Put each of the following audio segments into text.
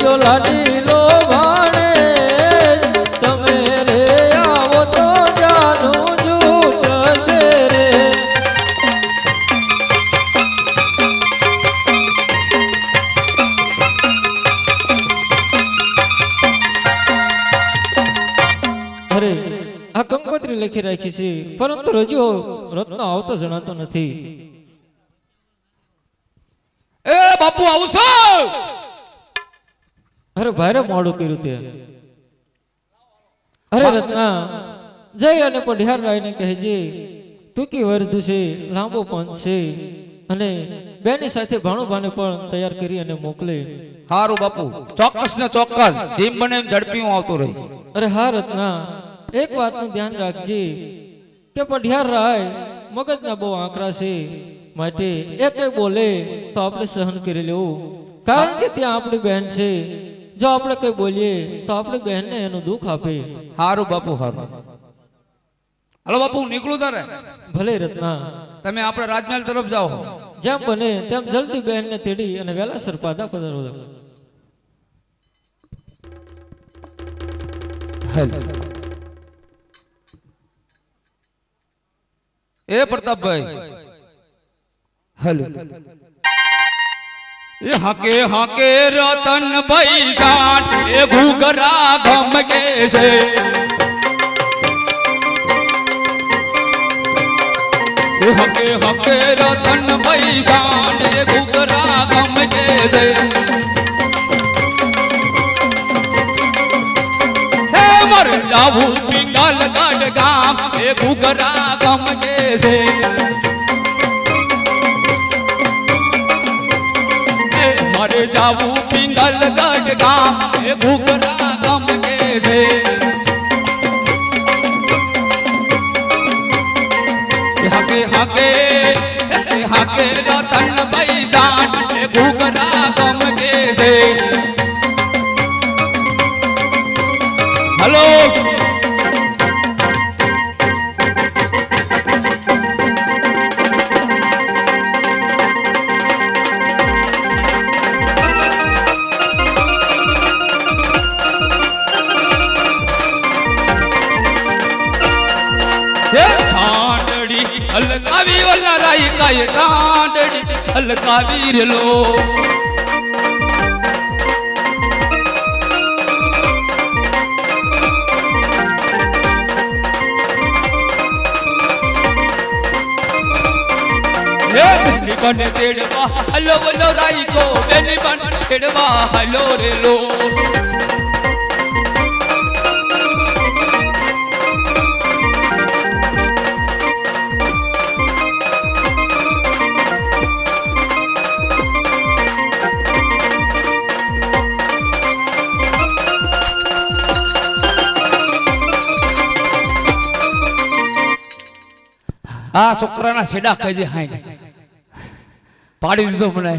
જો લાડી લો ભાણે તમે રે આવો તો જાનું જૂટશે રે અરે આ કંકોત્રી લખી રાખી છે પરંતુ રજુ રત્ન આવતો જણાતો નથી એ બાપુ આવશો અરે ભારે મોડું કર્યું તે અરે રત્ના જય અને પઢિયાર રાયને કહેજે ટૂંકી વર્ધ છે લાંબો પંથ છે અને બેની સાથે ભાણુભાને પણ તૈયાર કરી અને મોકલે હારું બાપુ ચોક્કસ ને ચોક્કસ જેમ બને એમ ઝડપી હું આવતો રહીશ અરે હા રત્ના એક વાતનું ધ્યાન રાખજે કે પઢિયાર રાય મગજના બહુ આંકડા છે માટે એ કઈ બોલે તો આપણે સહન કરી લેવું કારણ કે ત્યાં આપણી બહેન છે જો આપણે કઈ બોલીએ તો આપણી બહેનને એનું દુઃખ આપે હારું બાપુ હારું હાલો બાપુ નીકળું તારે ભલે રત્ના તમે આપણે રાજમહેલ તરફ જાઓ જેમ બને તેમ જલ્દી બહેનને તેડી અને વહેલાસર પાદા પધારો એ પ્રતાપભાઈ હેલો એ હાકે હાકે રતન ભાઈ જાન એ ઘુઘરા ગમ કે છે એ હાકે હાકે રતન ભાઈ જાન એ ઘુઘરા ગમ કે છે હે મર જાવું પિંગલ ગઢ ગામ એ ઘુઘરા ગમ કે છે મારે જાવું પિંગલ ગઢ ગામ એ ઘુઘરા ગમ કે છે હાકે હાકે હાકે રતન ભાઈ જાન એ ઘુઘરા ગમ કે છે હલો अलकावी वाला राई का ये कांडड़ी अलकावी रे लो ये बेनी बन तेड़वा हलो वलो राई को बेनी बन तेड़वा हलो रे लो આ છોકરાના સેડા કઈ હાઈ પાડી દીધો મને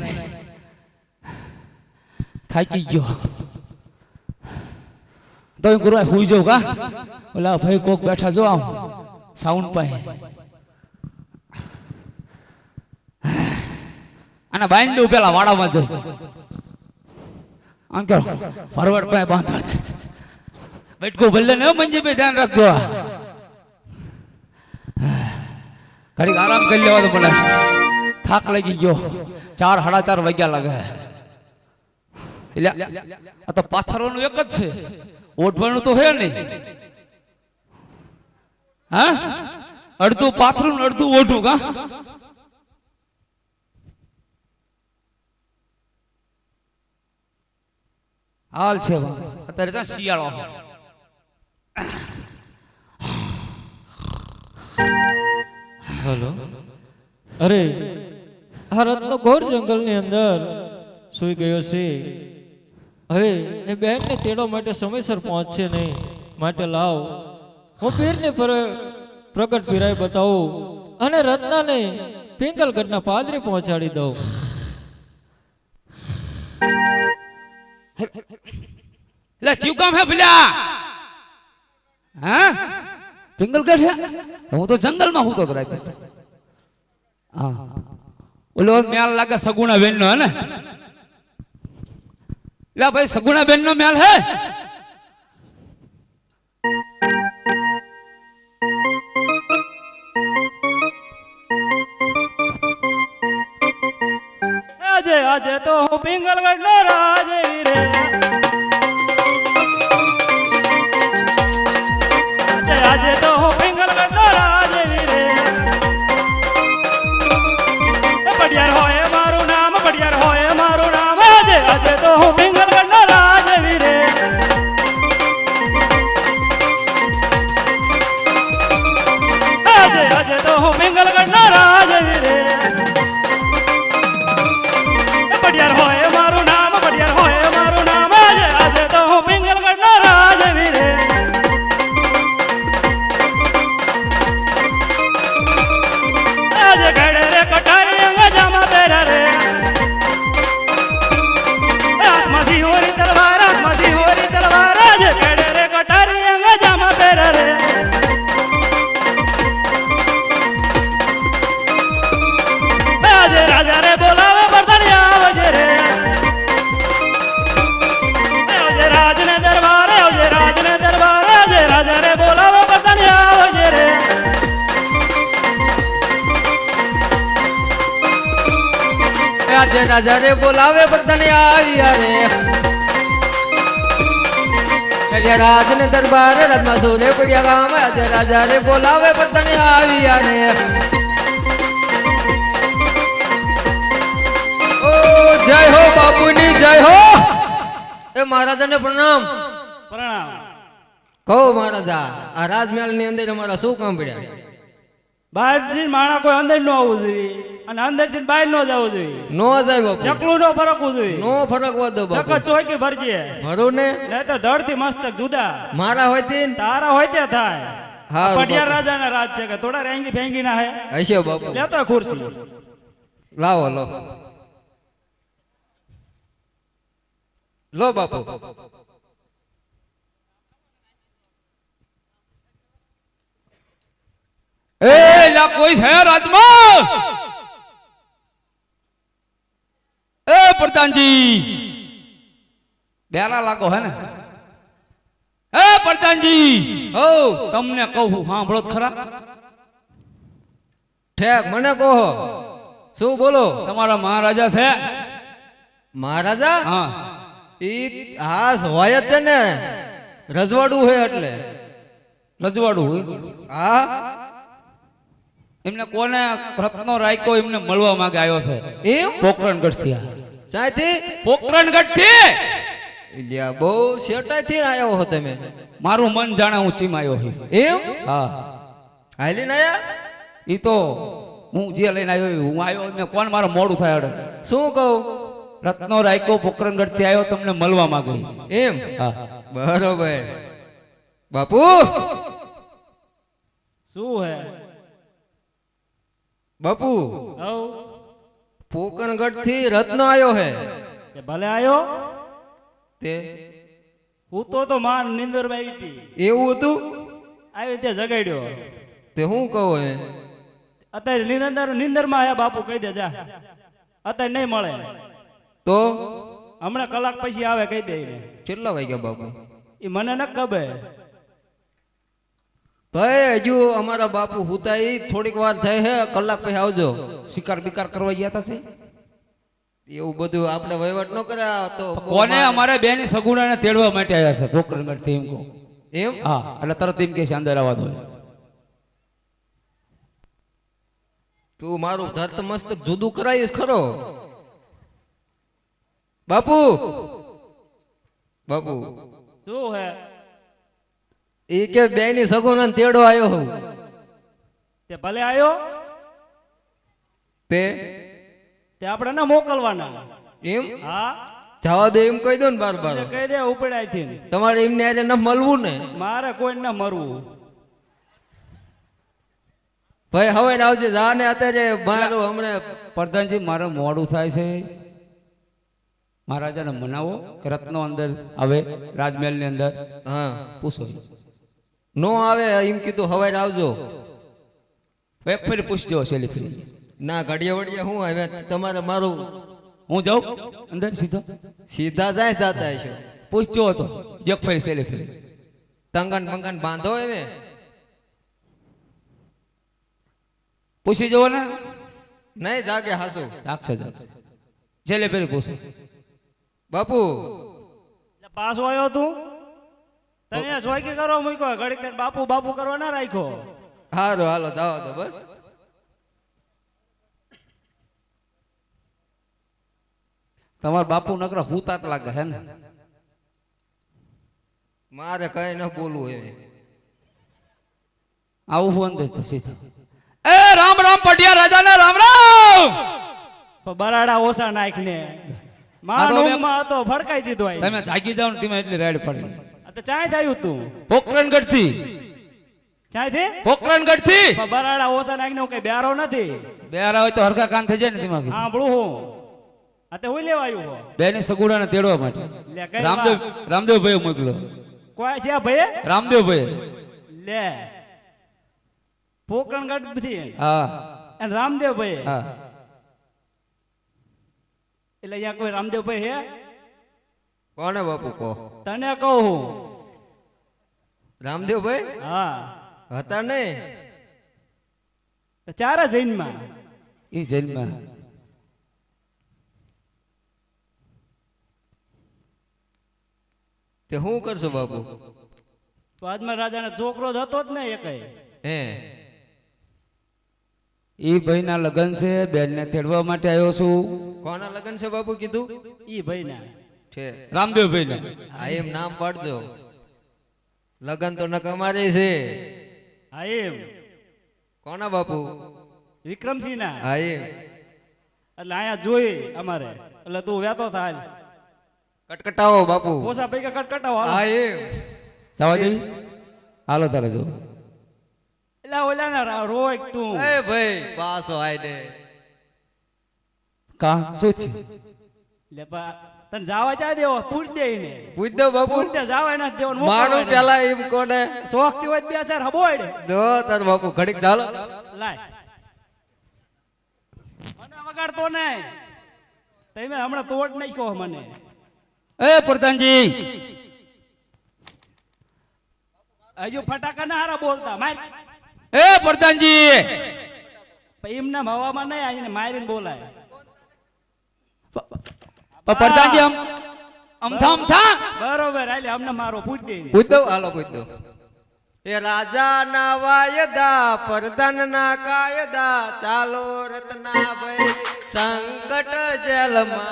થાકી ગયો તો ગુરુ હુઈ જાવ કા ઓલા ભાઈ કોક બેઠા જો આમ સાઉન્ડ પાય આના બાંધ્યું પેલા વાડામાં જો આમ કરો ફરવર્ડ પાય બાંધો બેટકો ભલે ને મંજી पे ધ્યાન રાખજો ઘડીક આરામ કરી લેવા તો પડે થાક લાગી ગયો 4 સાડા 4 વાગ્યા લાગે એટલે આ તો પાથરવાનું એક જ છે ઓઢવાનું તો હે નહીં હા અડધું પાથરું અડધું ઓઢું કા હાલ છે અત્યારે ત્યાં શિયાળો हेलो अरे આ રત્નો ઘોર જંગલની અંદર સૂઈ ગયો છે હવે એ બેનને તેડો માટે સમયસર પહોંચશે નહીં માટે લાવ હું પીરને પ્રગટ પીરાય બતાવું અને રત્નાને પિંગલગઢના પાદરે પહોંચાડી દઉં લે ક્યું કામ હે ભલ્યા હા પિંગલગઢ છે હું તો જંગલમાં હું તો રાત હા ઓલો મેલ લાગે સગુણા બેન નો હે ને લા ભાઈ સગુણા બેન નો મેલ હે આજે આજે તો હું પિંગલગઢ નો રાજવી રે આજે આજે તો હું પિંગલગઢ નો રાજવી રે પડિયાર હોય મારું નામ પડિયાર હોય મારું નામ આજે આજે તો હું પિંગલગઢ નો રાજવી રે આજે આજે તો હું પિંગલગઢ નો રાજવી રે પડિયાર હોય મારું નામ પડિયાર હોય મારું નામ આજે આજે તો હું પિંગલગઢ નો રાજવી રે આજે ઘડે રે કટારી અંગજામાં પહેરા રે હાથમાં સિંહોરી તલવાર આજે ઘડે રે કટારી અંગજામાં પહેરા રે આજે રાજા રે બોલાવે બરદડિયા આવજે રે આવજે રાજને દરબારે આવજે રાજને દરબારે આજે રાજા રે બોલાવે બરદડિયા આવજે રે આજે રાજા રે બોલાવે બધાને આવ્યા રે કર્યા રાજ ને દરબાર રાજમાં સોરે પડ્યા ગામ આજે રાજા રે બોલાવે બધાને આવ્યા રે ઓ જય હો બાપુની જય હો એ મહારાજાને પ્રણામ પ્રણામ કહો મહારાજા આ રાજમહેલ ની અંદર અમારા શું કામ પડ્યા બહારથી માણા કોઈ અંદર ન આવવું જોઈએ અને અંદરથી બહાર ન જવું જોઈએ નો જાય બાપુ ચકલું ન ફરકવું જોઈએ નો ફરકવા દો બાપુ ચકત ચોકી ભરજે ભરું ને નહીં તો ધડથી મસ્તક જુદા મારા હોય તીન તારા હોય તે થાય હારું પડિયાર બાપુ. રાજાના રાજ છે કે થોડા રેંગી ફેંગી ના હે હશે બાપુ લેતો ખુરશી લાવો લો બાપુ એ લા કોઈ છે રાજમાં એ પ્રધાનજી બેલા લાગો હે ને એ પ્રધાનજી હો તમને કહું સાંભળો તો ખરા ઠેક મને કહો શું બોલો તમારા મહારાજા છે મહારાજા હા ઈ હાસ હોય જ ને રજવાડું હોય એટલે રજવાડું હોય હા એમને કોને રત્નો રાખ્યો એમને મળવા માંગે આવ્યો છે એમ પોકરણગઢ થી સાથી પોકરણગઢ થી ઇલિયા બહુ શેટાઈ થી આવ્યો હો તમે મારું મન જાણે હું ચીમ આવ્યો છું એમ હા હાલી આયા ઈ તો હું જે લઈને આવ્યો હું આવ્યો ને કોણ મારે મોડું થાય અડે શું કહું રત્નો રાખ્યો પોકરણગઢ થી આવ્યો તમને મળવા માંગે એમ હા બરોબર બાપુ શું હે બાપુ હવ પોકરણગઢ થી રત્ન આવ્યો હે તે ભલે આયો તે હું તો માન નિંદર માં આવી હતી એવું હતું આવી તે જગાડ્યો તે હું કહું હે અત્યારે નિંદર માં આયા બાપુ કહી દે જા અત્યારે નહીં મળે તો હમણાં કલાક પછી આવે કહી દે એને. કેટલા વાગ્યા બાપુ એ મને ન ખબર ભાઈ હજુ અમારા બાપુ હુતા ઈ થોડીક વાર થઈ હે કલાક પછી આવજો શિકાર બિકાર કરવા ગયા હતા એવું બધું આપણે વહીવટ ન કર્યા તો કોને અમારે બે ની સગુણાને તેડવા માટે આવ્યા છે પોકરણગઢ થી એમ કહું એમ હા એટલે તરત એમ કે છે અંદર આવવા દો તું મારું ધરત મસ્તક જુદું કરાવીશ ખરો બાપુ બાપુ શું હે એ કે બે ની સગુણા તેડો આવ્યો હું તે ભલે આયો તે આપણે ના મોકલવાના એમ હા જવા દે એમ કહી દો ને બાર બાર એટલે કહી દે ઉપડાય થી તમારે એમને આજે ન મળવું ને મારે કોઈ ના મરવું ભાઈ હવે આવજે જા ને અત્યારે મારું હમણાં પ્રધાનજી મારે મોડું થાય છે મહારાજાને મનાવો કે રત્નો અંદર આવે રાજમહેલ ની અંદર હા પૂછો નો આવે એમ કીધું હવે આવજો એક ફેરી પૂછજો છેલ્લી ફેરી ના ઘડિયા વડિયા હું હવે તમારે મારું હું જાઉં અંદર સીધો સીધા જાય જાતા હશો. પૂછજો હતો એક ફેરી સેલે ફેરી તંગન બંગન બાંધો હવે. પૂછી જવો ને નહીં જાગે હાસુ. જાગશે છેલ્લે ફેરી પૂછો બાપુ પાછો આવ્યો તું તને સોયકી કરો મૂક્યો ઘડીક વાર બાપુ બાપુ કરવા ના રાખ્યો. હારો હાલો જાઓ તો બસ. તમારા બાપુ નકરા હુતાત લાગે હે ને મારે કઈ ન બોલવું હવે. આવું ફોન દે તો સીધો એ રામ રામ પટિયા રાજાને રામ રામ. પણ બરાડા ઓછા નાખ ને માં ઊંઘમાં હતો ફડકાઈ દીધો આઈ. તમે જાગી જાવ ને તમે એટલી રેડ પડી. આ તો ચાય થયું તું પોકરણગઢ થી ચાય થી પોકરણગઢ થી પણ બરાડા ઓછા નાખ ને કઈ બેરો નથી. બેરા હોય તો હરકા કાન થઈ જાય ને દિમાગ સાંભળું હું આ તે હું લેવા આવ્યું હો બેને સગુડાને તેડવા માટે લે કઈ રામદેવ ભાઈ મોકલો કોઈ છે ભાઈ રામદેવ ભાઈ લે પોકરણગઢ થી હા અને રામદેવ ભાઈ હા એટલે અહીંયા કોઈ રામદેવ ભાઈ હે કોને બાપુ કહો? તને કહું રામદેવભાઈ હા હતા નહીં. તો ચારે જૈનમાં એ જન્મ તે શું કરશો બાપુ? પાદમાં રાજાનો છોકરો જ હતો જ ને એક હે ઈ ભાઈના લગ્ન છે બેનને તેડવા માટે આવ્યો છું કોના લગ્ન છે બાપુ કીધું? ઈ ભાઈ ના છે રામદેવ ભાઈના આ એમ નામ પાડજો. લગ્ન તો ન કમારે છે. હા એમ કોના બાપુ? વિક્રમસિંહ ના હા એમ એટલે અહીંયા જોઈ અમારે એટલે તું વેતો થાય કટકટાવો બાપુ. ઓછા પૈકા કટકટાવો હાલો. હા એમ જવા દેવી હાલો તારે જો એટલે ઓલા ના રોય તું એ ભાઈ પાછો આય દે. કા શું થયું એટલે તને જવા જાય દેવો પૂછ દે ને પૂછ દો બાપુ. પૂછ દે જવા ના દેવો મારું પેલા એમ કોને શોખ થી હોય બે ચાર હબોડ જો તાર બાપુ ઘડીક ચાલો. લાય મને વગાડતો નહીં તમે હમણાં તોડ નાખ્યો મને એ પ્રધાનજી હજુ ફટાકા ના હારા બોલતા માર એ પ્રધાનજી એમના હવામાં નહીં આવીને મારીને બોલાય પ્રધાનજી આમ અમથા અમથા બરોબર હાલે અમને મારો પૂછ દે પૂછ દો હાલો પૂછ દો. એ રાજા ના વાયદા પ્રધાન ના કાયદા ચાલો રત્ના ભાઈ સંકટ જેલમાં.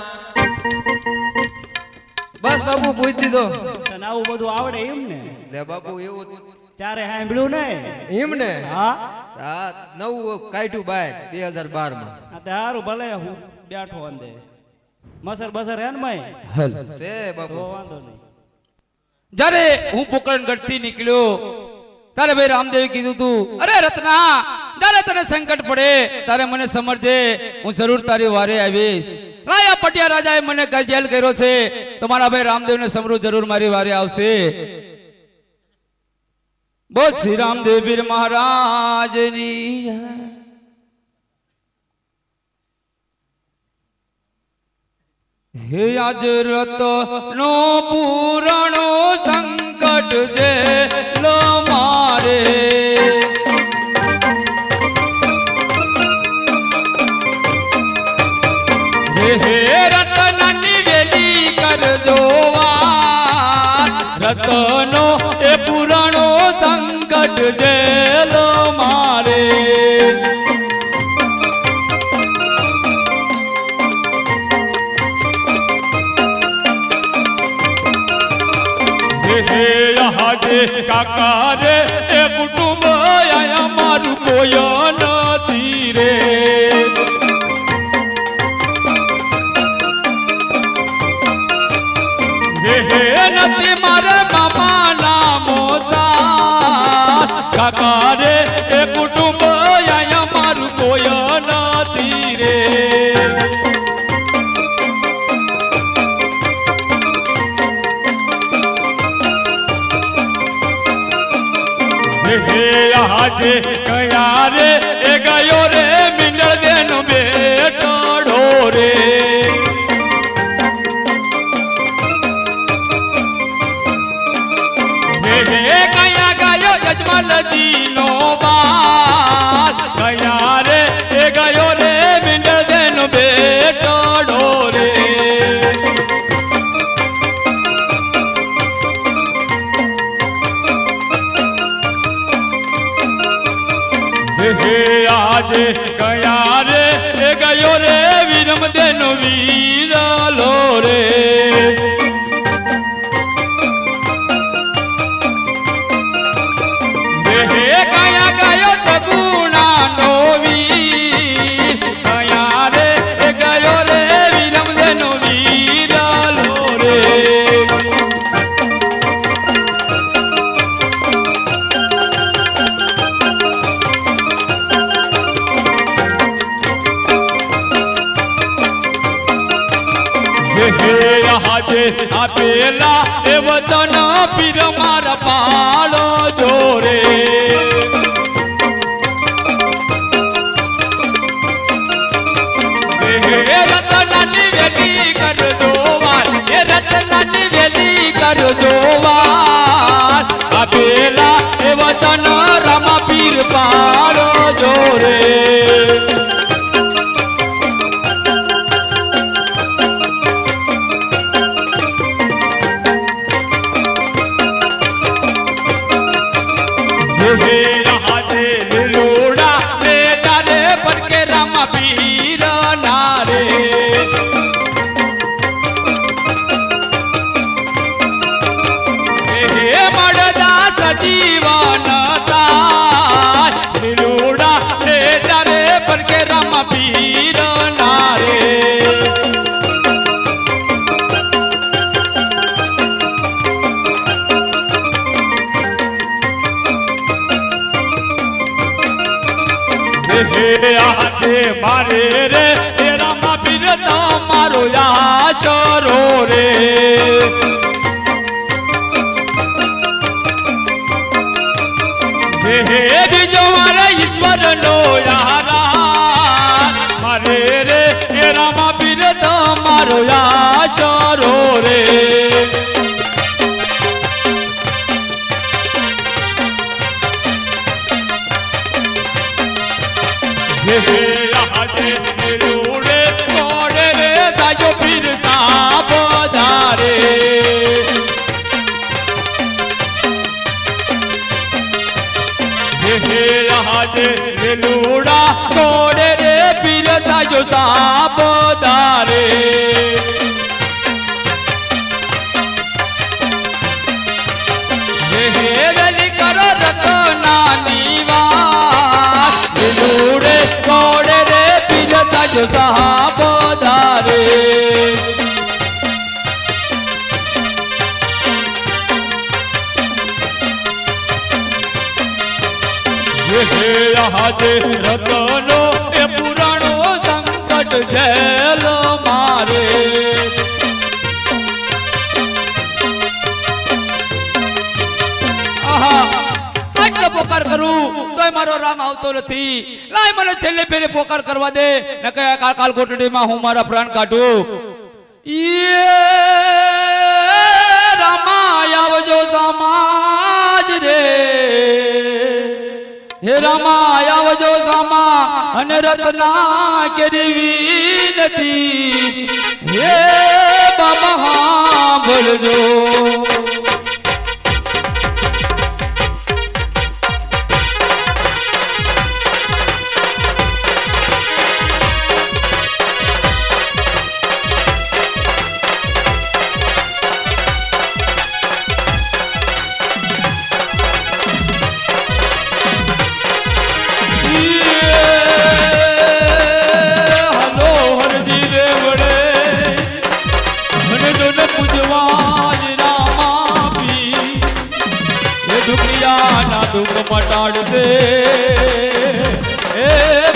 બસ બાપુ પૂછ દીધો. તને આવું બધું આવડે એમ ને લે બાપુ એવું ચારે સાંભળ્યું ને એમ ને. હા હા નવું કાઢ્યું બાય 2012 માં આ તે હારું ભલે હું બેઠો અંદે મસર બસર હે ને મય હલ છે તો બાપુ. વાંધો નહીં જ્યારે હું પોકરણગઢ થી નીકળ્યો તારે ભાઈ રામદેવે કીધું તું અરે રત્ના જ્યારે તને સંકટ પડે તારે મને સમજે હું જરૂર તારી વારે આવીશ. રાયા પટિયા રાજાએ મને જેલ કર્યો છે તો મારા ભાઈ રામદેવને સમરું જરૂર મારી વારે આવશે. બોલ શ્રી રામદેવ વીર મહારાજની જય. હે આજ રતનો પુરાણો સંકટ જેલ મારે હે રતનની વેલી કરજો વાર રતનો એ પુરાણો સંકટ જેલ મારે હે આજે કાકા રે એ કુટુંબ આયા મારું કોઈ નથી રે હે નથી મારા મામા ના મોસા કાકા રે એ કુટુંબ આયા મારું કોઈ નથી રે હે આજે કયા રે એ ગયો રે મિનળ બેન બેટો ઢોરે હે આજે આપેલા એ વચન પીર મારા પાડો જોરે હે રતનાની વેલી કરજો વાર હે રતનાની વેલી કરજો વાર આપેલા એ વચન રામા પીર પાડો જોરે મારે રે તેરા માં પીર તમારો આશરો રે હે બીજો મારા ઈશ્વર નો યારા મારે રે તેરા માં પીર તમારો આશરો રે હે આજે રોડે કોડે રે તાજો પીર સાપ ધારે હે આજે લોડા કોડે રે પીર તાજો સાપ ધારે હે વેલી કરો રતનાની વાત લોડે કોડે રે પીર તાજો સાપ ધારે હે આજે રતનો એ પુરાણો સંકટ જેલ મારે આટલો પોકાર કરું તોય મારો રામ આવતો નથી લાય મને છેલ્લે ફેરે પોકાર કરવા દે ન કે કાલ કોટડીમાં હું મારા પ્રાણ કાઢું રામા આવજો સમાજ રે હે રામા આવજો સામા અને રત્ના કેરી નથી હે બાબા હા બોલજો દુઃખ મટાડશે એ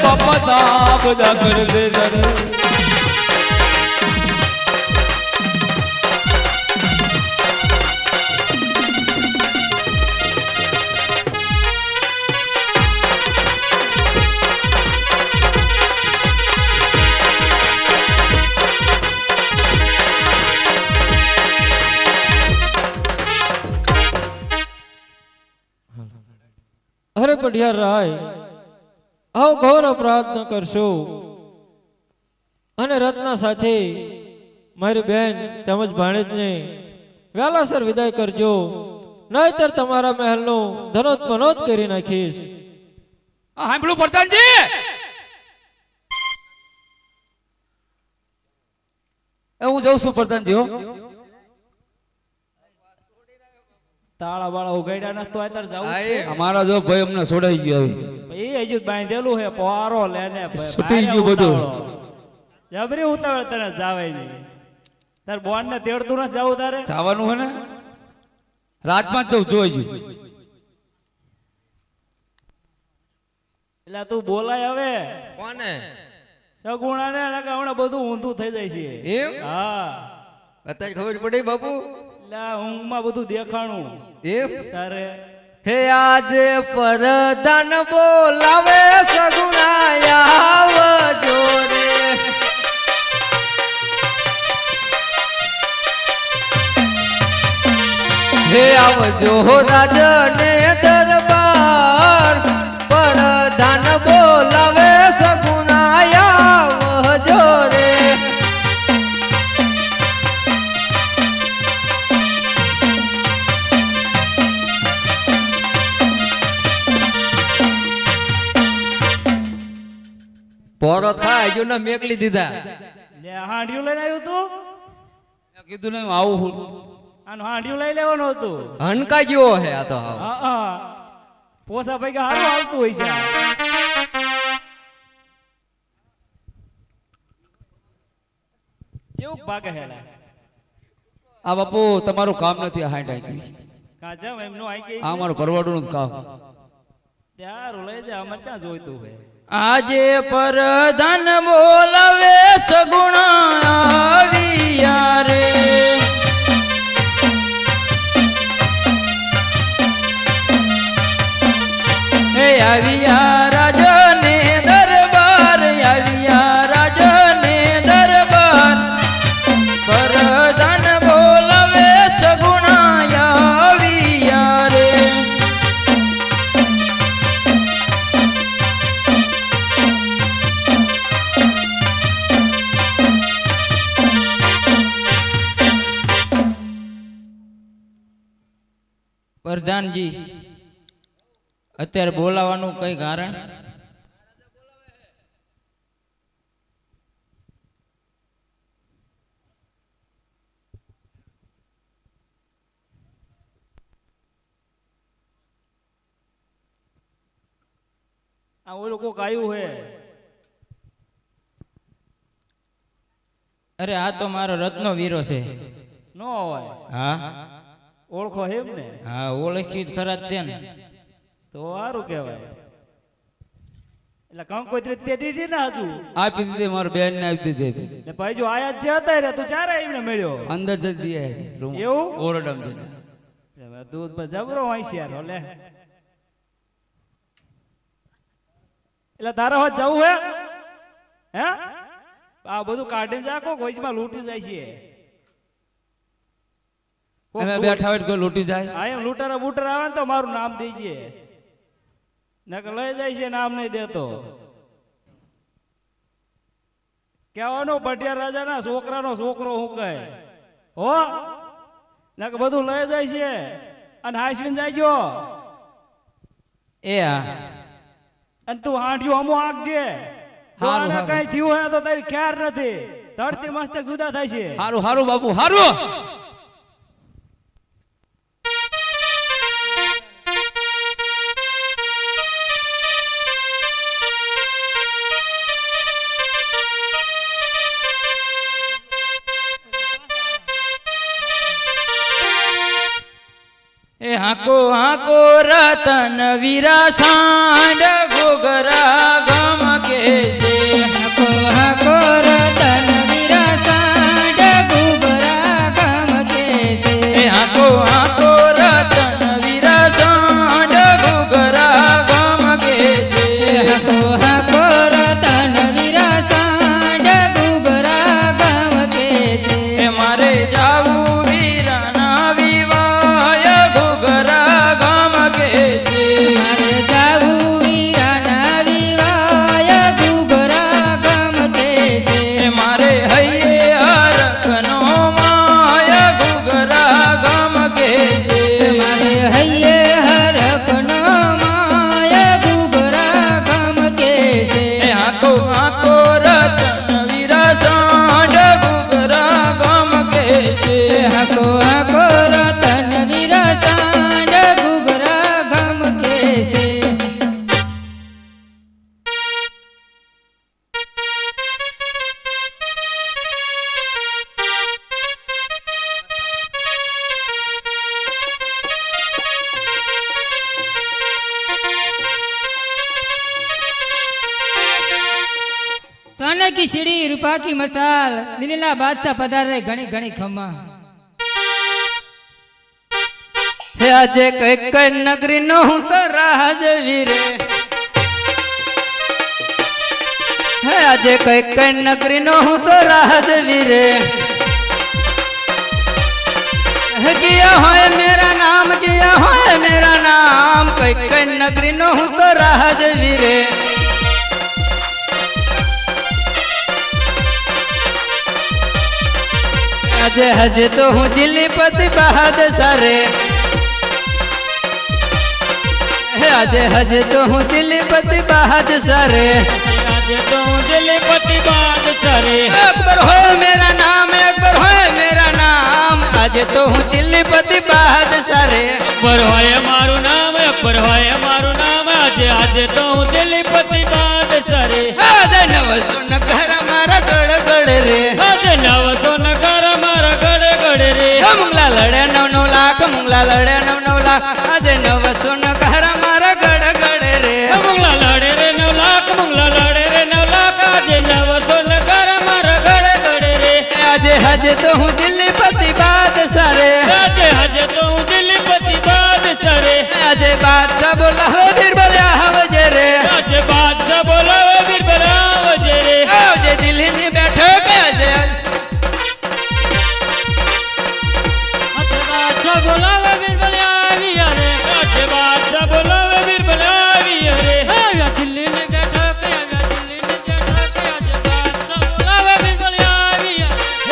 બાપા સાહેબ બધા કરશે સર અરે પઢિયાર રાય આવો ઘોર અપરાધ ન કરશો અને રત્ના સાથે મારી બેન તેમજ ભાણેજને વહેલાસર વિદાય કરજો નહીતર તમારા મહેલનો ધનોત પનોત કરી નાખીશ સાંભળું પ્રધાનજી હું જઉં છું પ્રધાનજી હો તાળા બાળા ઉગાડ્યા ના તો અત્યારે જવું જ છે. અમારા જો ભાઈ અમને છોડાઈ ગયો એ હજુ બાંધેલું હે પોરો લેને છૂટી ગયું બધું. જબરી ઉતાવળ તને જાવાય નહીં તાર બોન ને તેડતું ના જાવું તારે જવાનું હે ને રાજમાં જ જવું જોઈ ગયું એટલે તું બોલાય હવે કોને સગુણા ને હમણાં બધું ઊંધું થઈ જાય છે એમ હા અત્યારે ખબર પડી બાપુ લા ઊંઘમાં બધું દેખાણું એમ તારે હે આજે પરધાન બોલાવે સગુણા આવજો રે હે આવજો રાજને દરબાર પરધાન બોલાવે સગુણા આવજો રે પોરો થાય જો ના મેકલી દીધા લે હાંડિયું લઈને આવ્યું તું મેં કીધું ને હું આવું છું. આનું હાંડિયું લઈ લેવાનું હતું હનકા જેવો હે આ તો હાવ. હા હા પોસા પૈકી સારું આવતું હોય છે કેવું ભાગે હેલા આ બાપુ તમારું કામ નથી આ હાંડ આંકી. કાચા એમનું આઈ ગઈ આ અમારું પરવાડું નું કામ. ત્યારું લઈ જા અમારે ક્યાં જોઈતું હોય આજે પરધાન બોલાવે સગુણા આવ્યા રે હે આવ્યા રાજને દરબાર આવ્યા રાજને દરબાર પરધાન બોલાવે સગુણા આવ્યા રે પ્રધાનજી અત્યારે બોલાવાનું કઈ કારણ આ ઓલું કોક આવ્યું હે અરે આ તો મારો રત્નો વીરો છે ન હોય હા ઓળખો હેમ ને હા ઓળખ્યું જ ખરા જ તે ને તો સારું કહેવાય એટલે કંકોત્રી તે દીધી ને હજુ આપી દીધી મારા બેન ને આપી દીધી. ને ભાઈ જો આયા જ જે હતા રે તું ચારે એમને મળ્યો અંદર જ દે એવું? ઓરડમ જઈને. દૂધ પર જબરો હોશિયાર હો લે એટલે તારા હોત જવું હે આ બધું કાઢીને જાખો કોઈમાં લૂંટી જાય છે અમે બેઠા હોય તો કોઈ લૂંટી જાય. આ એમ લૂંટારા બૂટારા આવે ને તો મારું નામ દેજે નકર લઈ જાય છે નામ નહીં દેતો કહેવાનો ભટિયાર રાજાના છોકરાનો છોકરો હું કહે હો નકર બધું લઈ જાય છે અને હાસવીને જાય ગયો એ હા અને તું હાંડિયું હમો આંકજે હારું, આને હારું. કઈ થયું હોય તો તારી ખ્યાર નથી ધરતી મસ્તક જુદા થાય છે હારું હારું બાપુ હારું. એ હાકો હાકો રતન વીરા સાંડ ઘોઘરા ગમ કે છે હાકો હાકો રતન વીરા સાંડ ઘોઘરા ગમ કે છે એ હાકો હાકો રતન વીરા સાંડ ઘોઘરા ગમ કે છે હાકો હાકો રતન વીરા સાંડ ઘોઘરા ગમ કે છે એ મારે જાવું વીરાના વિવાય ઘોઘરા ગમ કે છે મારે જાવું વીરાના વિવાય सोने की सीढ़ी रूपा की मसाल दिलीला बादशाह पधार रे घणी घणी खम्मा हे આજે કઈ કઈ નગરી નો હું તો રાજવીરે હે આજે કઈ કઈ નગરી નો હું તો રાજવીરે गया है मेरा नाम गया है मेरा नाम कई कई नगरी नो हूँ तो राजवीरे अजय हजे तो हूँ दिल्ली पति बहादुर सारे अजय हजे तो हूँ दिल्ली पति बहादुर सारे આજે તો હું દિલીપતિ બાદશાહ રે अकबर हो मेरा नाम अकबर हो मेरा नाम आज तो हूँ दिल्ली पति बहादुर सारे અકબર હોય મારું નામ અકબર હોય મારું નામ આજે તો હું દિલીપતિ બાદશાહ રે आज नवसो नगर मारा गड़ गड़ रे આજે નવસો નગર મારા ગડે ગડે રે मुंगला लड़े 9 लाख मुंगला लड़े 9 लाख आज नवसो नगर मारा गड़ गड़ रे મુંગલા લડે રે 9 લાખ મુંગલા લડે રે 9 લાખ આજે નવસો નગર મારા ગડે ગડે રે आज हज तो हूँ दिल्ली पति बादशाह रे આજે તો હું દિલીપતિ બાદશાહ રે आज बादशाह बोला हो बीरबल आवजे रे આજે બાદશાહ બોલાવે બીરબલ આવજે રે आवजे दिल्ली में बैठो के आज બાદશાહ બોલાવે બીરબલ આવી રે આજે બાદશાહ બોલાવે બીરબલ આવી રે આવ્યા દિલ્હી ને બેઠો કે આવ્યા દિલ્હી ને બેઠો કે આજે બાદશાહ બોલાવે બીરબલ આવી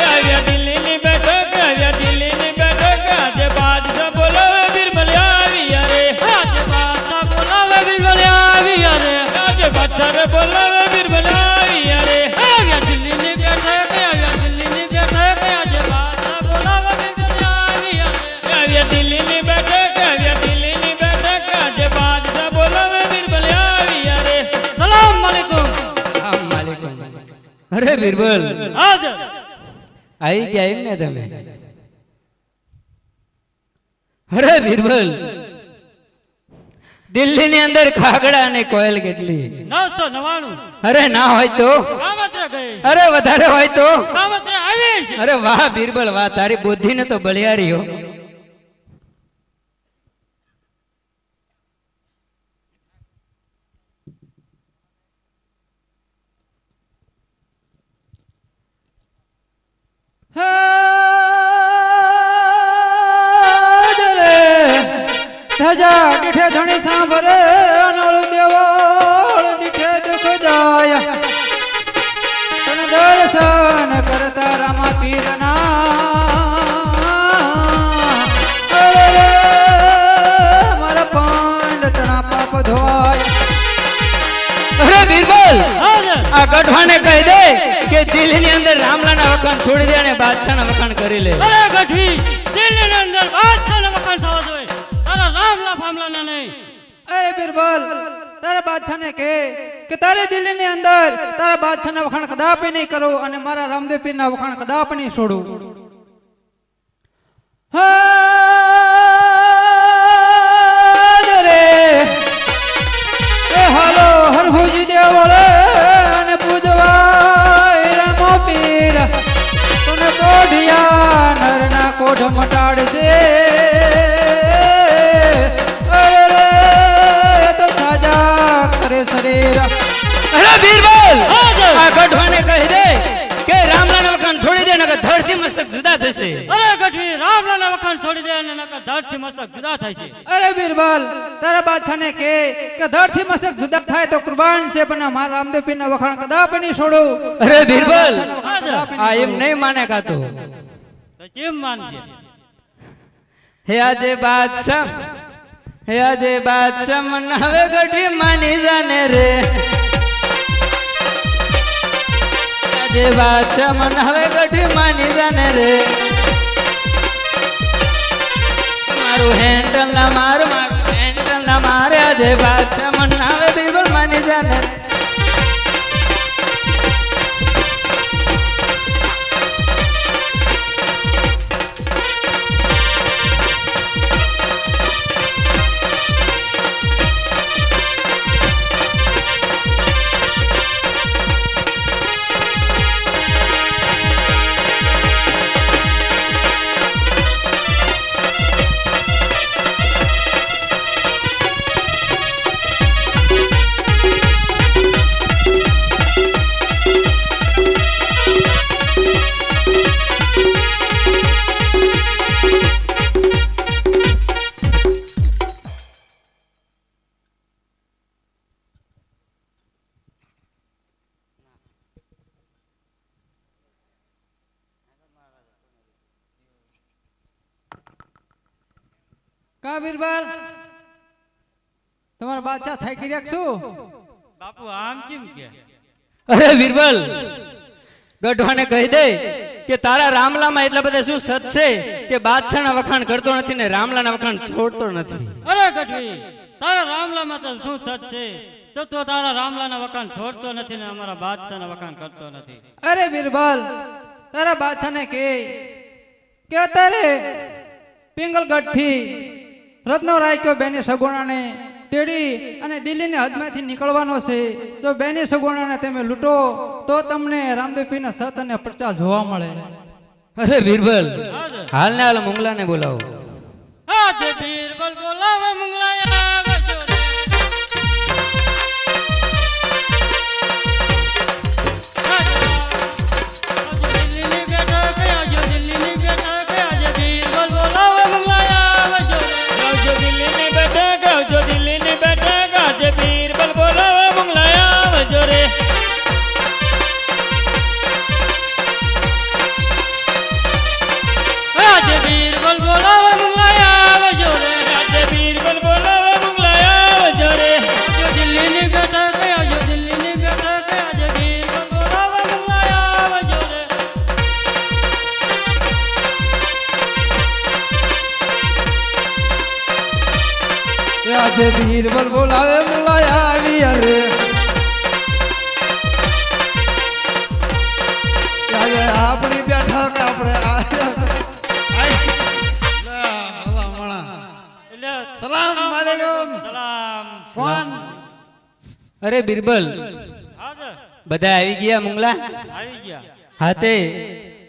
આવ્યા દિલ્હી ને બેઠો કે આવ્યા દિલ્હી ને બેઠો કે આજે બાદશાહ બોલાવે બીરબલ આવી રે આજે બાદશાહ બોલાવે બીરબલ આવી રે આજે બાદશાહ બોલાવે બીરબલ આવી રે આવ્યા દિલ્હી ને બેઠો કે આવ્યા દિલ્હી ને બેઠો કે આજે બાદશાહ બોલાવે બીરબલ આવી રે આવ્યા દિલ્હી ની બેઠક આવ્યા દિલ્હી ની બેઠક આજે બાદશાહ બોલાવે બીરબલ આવી રે સલામ વાલેકુમ अरे बीरबल હાજર आई क्या ने तमे अरे बीरबल दिल्ली ने अंदर खागड़ा ने कोयल કેટલી 999 अरे ना હોય તો કામત્રે ગઈ अरे વધારે હોય તો કામત્રે આવી છે अरे वाह बीरबल वाह तारी बुद्धि ने तो बलियारी हो ધજા દીઠે ધણી સાંભરે અનળ દેવળ દીઠે દુખ જાય તને દર્શન કરતા રામા પીરના અરે મારા પાંડ તણા પાપ ધોવાય અરે બીરબલ આ ગઢવાને કહી દે કે દિલ્હી ની અંદર રામલાના વખાણ છોડી દે અને બાદશાહના વખાણ કરી લે અરે ગઠવી દિલ્હી ની અંદર બાદશાહના વખાણ થવા જોઈએ તારા રામલા ફામલાના નહીં अरे बीरबल तारा बादशाह ने कहे कि तारे दिल्ली ने अंदर तारा बादशाह ना वखाण कदापि नहीं करो અને મારા રામદેવ પીર ના વખાણ કદાપि નહીં છોડું રે એ હાલો હરભુજી દેવળે અને પૂજવાય રામો પીર તને કોઢિયા નરના કોઢ મટાડશે शरीर अरे बीरबल आ गढ़वाने कही दे के रामलाल वखाण छोड़ी दे नकर धरती मस्तक जुदा थશે અરે ગઠવી રામલાના વખાણ છોડી દે અને નકર ધરતી મસ્તક જુદા થાય છે अरे बीरबल तारा बादशाह ने के धरती मस्तक जुदा थाय तो कुर्बान से बना मारा रामदेव पीर ना वखाण कदापि नहीं छोड़ो अरे बीरबल आ एम नहीं माने का तो કેમ માનજે हे आजे बादशाह हे आजे बादशाह मनावे गठी मानी जाने रे आजे बादशाह मनावे गठी मानी जाने रे मारू हैंडल ना मारू हैंडल ना मारे आजे बादशाह मनावे बीरबल मानी जाने रे કા બીરબલ તમારા બાદશાહ થઈ કર્યા શું? બાપુ આમ કેમ કે અરે બીરબલ, ગઢવાને કહી દે કે તારા રામલામાં એટલા બધા શું સત છે કે બાદશાહના વખાણ કરતો નથી ને રામલાના વખાણ છોડતો નથી. અરે ગઢવી, તારા રામલામાં તો શું સત છે તો તારા રામલાના વખાણ છોડતો નથી ને અમારા બાદશાહના વખાણ કરતો નથી. અરે બીરબલ, તારા બાદશાહને કે અત્યારે પિંગલગઢ થી રત્નો રાખ્યો બેની સગુણાને તેડી અને દિલ્હીની હદમાંથી નીકળવાનો છે. તો બેની સગુણાને તમે લૂંટો તો તમને રામદેવપીરના સત અને પ્રચા જોવા મળે. અરે બીરબલ, હાલ ને હાલ મુંગલાને બોલાવો. હા જે બીરબલ બોલાવે મુંગલાયા આવે જો રે. આજો દિલ્હીની બેઠક, આજો દિલ્હીની બેઠક, આજે બીરબલ બોલાવે મુંગલાયા આવે જો રે. આવજો દિલ્હીની બેઠક, આવજો દિલ્હીની બેઠક, આજે બીરબલ બોલાવે મંગલાયા આવજો રે. આજે બીરબલ બોલાવે મુંગલાયા આવે જો રે. આજે બીરબલ બોલાવે મંગલાયા આવજો રે. આજો દિલ્હીની બેઠક, આજો દિલ્હીની બેઠક, આજે બીરબલ બોલાવે મુંગલાયા આવે જો રે. આજે બીરબલ બોલાવે મુંગલાયા આવી અરે આપણી બેઠક આપણે સલામ વાલેકુમ. સલામ. કોણ? અરે બીરબલ, હાજર. બધા આવી ગયા મુંગલા? આવી ગયા. હાતે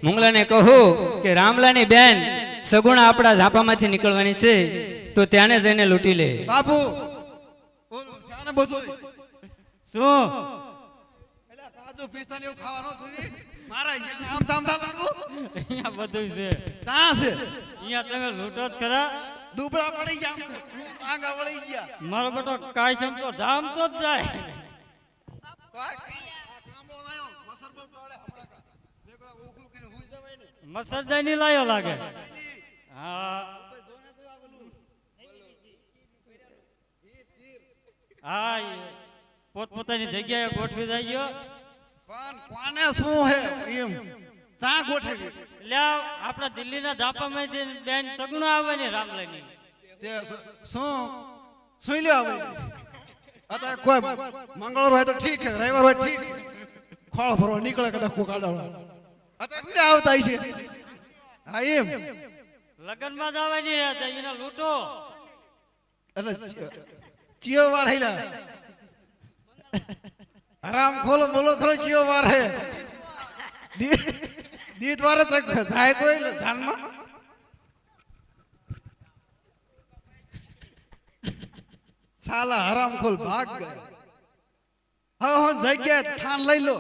મુંગલાને કહો કે રામલાની બેન સગુણા આપણા ઝાપામાંથી નીકળવાની છે તો ત્યાંને જઈને લૂંટી લે. બાપુ શાને બધું શું એટલે કાજુ પિસ્તા ને એવું ખાવાનું જોઈએ મારા અહીંયા આમ તામ થા લાડુ અહીંયા બધું છે. કાં છે અહીંયા તમે લૂંટો જ ખરા. દુબળા પડી ગયા આંગા વળી ગયા મારો બેટો કાયમ તો જામ તો જ જાય. કામડો લાયો મસર બહુ પડે હમણાં કા મેં કોઈ ઉખલું કરીને હુઈ જવાય ને મસરદાઈ ની લાયો લાગે. હા હા, પોતપોતાની જગ્યાએ ગોઠવી જાય ગયો. પણ કોને શું હે એમ તા ગોઠવી એટલે આપણા દિલ્હીના ઝાપામાંથી બેન સગુણો આવે ને રામલાની. તે શું સુઈ લે આવે અત્યારે કોઈ મંગળવાર હોય તો ઠીક છે રવિવાર હોય ઠીક ખોળ ભરવા નીકળે કદાચ કોકાડા અત્યારે શું આવતા છે હા એમ લગ્નમાં જ આવે ને એને લૂંટો. એટલે ચિયો વાર હેલા આરામ ખોલો બોલો ખરો ચિયો વાર હે દીત વાર જાય કોઈ જાનમાં સાલા હરામ ખોલ ભાગ ગયો હવે હું જગ્યાએ ઠાન લઈ લો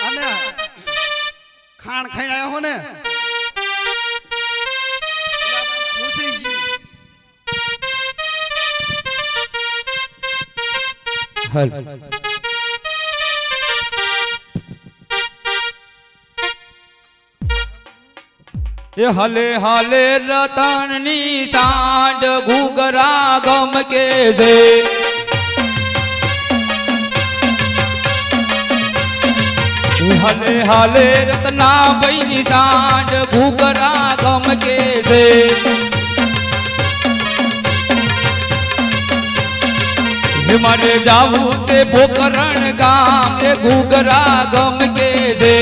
અને ખાણ ખાઈને આવ્યો હો ને ઘૂસી ગયું. હલ એ હલે હાલે રતનની સાંડ ઘૂઘરા ગમ કે છે. હલે હાલે રતના ભાઈની સાંડ ઘૂઘરા ગમ કે છે. મારે જાવું છે પોકરણ ગામ એ ઘૂઘરા ગમ કે છે.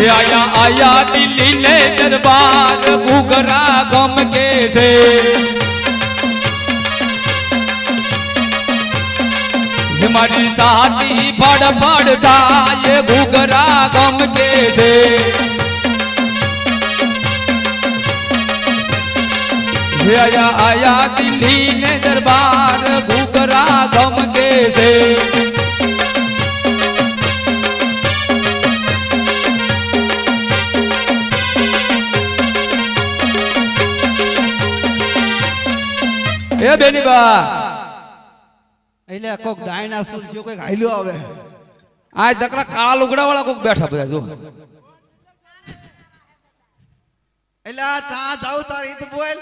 આયા આયા દિલ્હી ને દરબાર ઘૂઘરા ગમ કે છે. મારી સાથી ફડ ફડ થાય ઘૂઘરા ગમ કે છે. આયા આયા દિલ્હી ને દરબાર ઘૂઘરા ગમ કે છે. એ બેની બા એટલે કોક ડાયનાસોર જો કઈક હાલ્યો આવે આ દકડા કાળા લુગડા વાળા કોક બેઠા બધા જો એટલે આ ચા જાવ તારી તો બોલ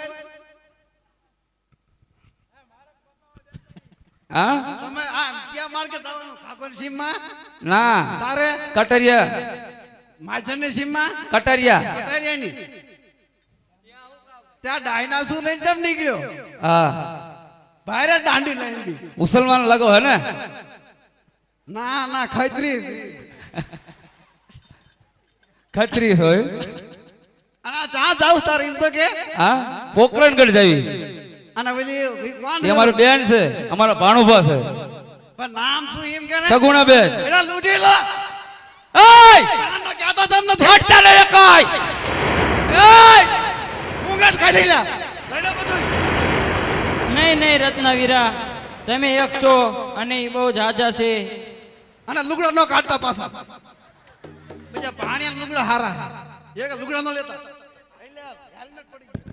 હા તમે આ ક્યાં માર્કેટ આવવાનું ઠાકોર સીમમાં ના તારે કટરિયા માજનની સીમમાં કટરિયા કટારિયાની ત્યાં ડાયનાસોર લઈને કેમ નીકળ્યો હા ભારે દાંડી લઈને મુસલમાન લગો હે ને ના ના ખત્રી ખત્રી હોય અને ચા જાવ તારે એમ તો કે હા પોકરણગઢ જાવી અને પેલી કોણ એ અમારું બેન છે અમારા ભાણુભા છે પણ નામ શું એમ કે ને સગુણા બેન એના લૂટી લો એય આનો કહેતો જમ નથી હટતા લે કાઈ એય મુંગટ કાઢી લે લઈને બધું નહીં નહીં રત્નાવીરા તમે એક છો અને ઈ બહુ જાજા છે. અને લુગડા નો કાઢતા પાછા બીજા પાણીયા લુગડા હારા એક લુગડા નો લેતા એટલે હેલ્મેટ પડી ગયું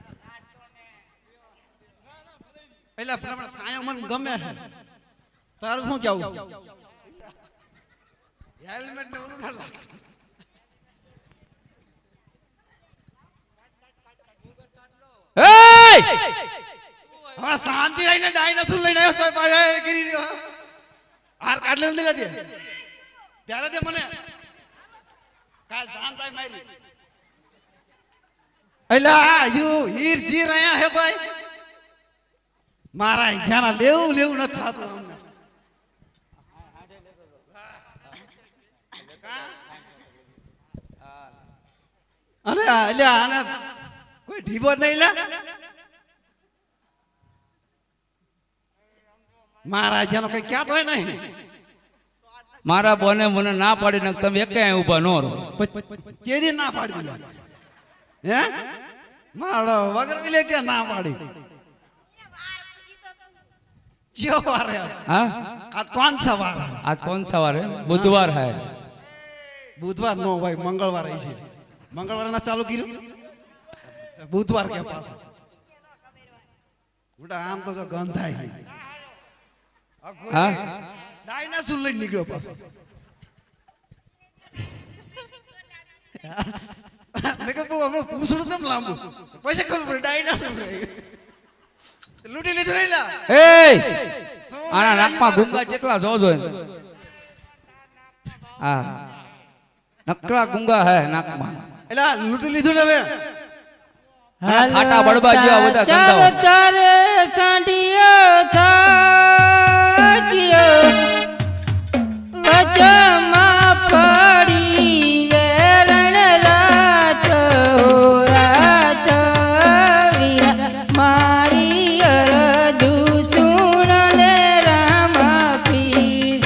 એટલે પ્રમાણે સાયો મન ગમે છે તારું શું કેવું હેલ્મેટ ને ઓલું ના લાગે એય હવે શાંતિ રહીને ડાયનાસોર લઈને આવ્યો તો પાછા એ કરી રહ્યો હાર કાઢ લે દે ત્યારે દે મને કાલ જાન થાય મારી એલા યુ હીર જી રહ્યા હે ભાઈ મારા ધ્યાન લેવું લેવું નથી થતું અમને અરે એટલે આને કોઈ ઢીબો નહીં લે મારા જેનો કઈ ક્યાં હોય નહીં મારા બોને મને ના પાડી ને તમે એકે અહીં ઊભા નો રહો કેદી ના પાડી દીધા હે મારો વગર વિલે કે ના પાડી ક્યો વાર હે હા આ કોણ સા વાર आज कौन सा वार है बुधवार है બુધવાર નો ભાઈ મંગળવાર આવી છે મંગળવાર ના ચાલુ કર્યું બુધવાર કે પાછા મોટા આમ તો જો ગંધાય હા ડાયનાસોર લઈને નીકળ્યો પાછો મેં કહ્યું અમે પૂછડું તેમ લાંબુ પછી ખબર પડે ડાયનાસોર લૂંટી લીધું નહીં લા એ આના નાકમાં ગુંગા જેટલા જોજો હા નકરા ગુંગા હે નાકમાં એલા લૂંટી લીધું ને હવે ખાટા બળબા જેવા બધા ચાલ ગંધાઓ તારે સાંડિયો થાક્યો વચમાં પડી વેરણ રાત રાત વીરા મારી અરદુ સુણને રામ પીર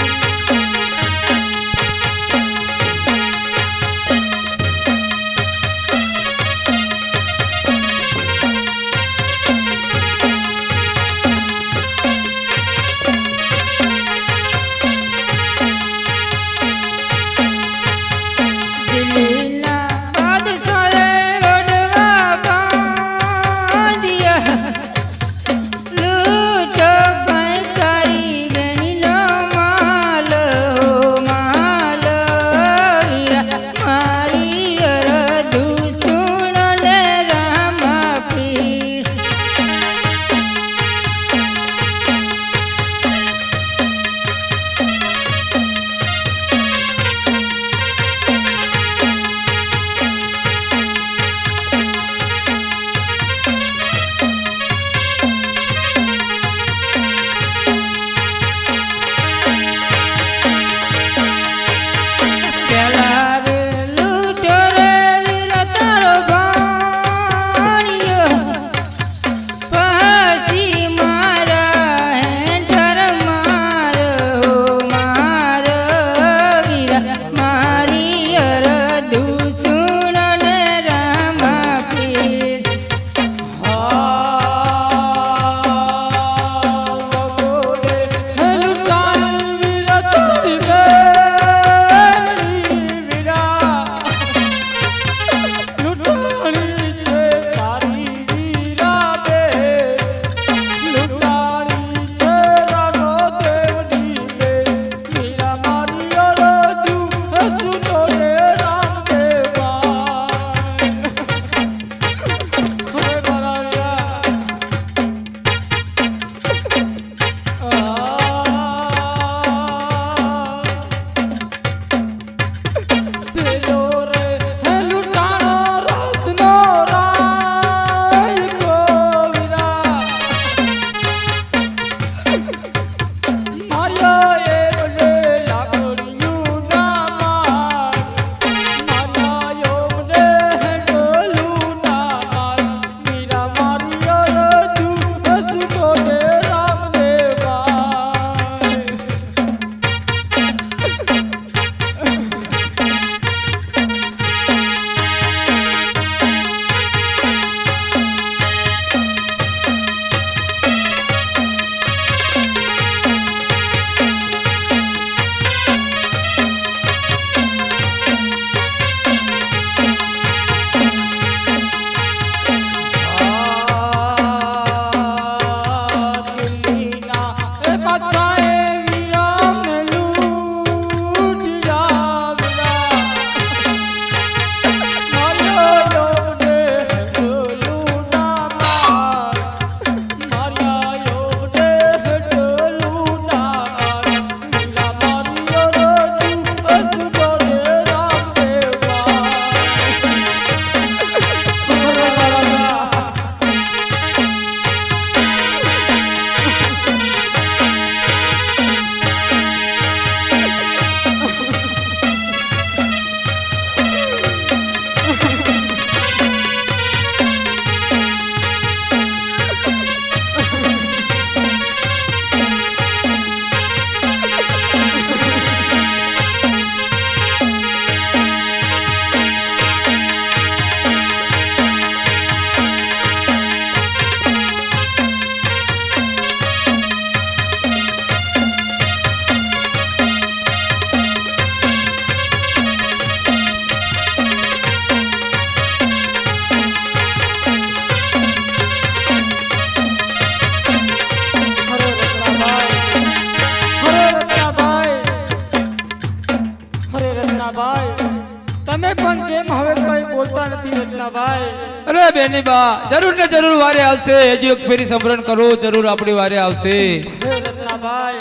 બોલતા નથી રત્નાભાઈ. અરે બેની બા જરૂર ને જરૂર વારે આવશે. હજુ એક ફેરી સંભરણ કરો, જરૂર આપણી વારે આવશે. હે રત્નાભાઈ,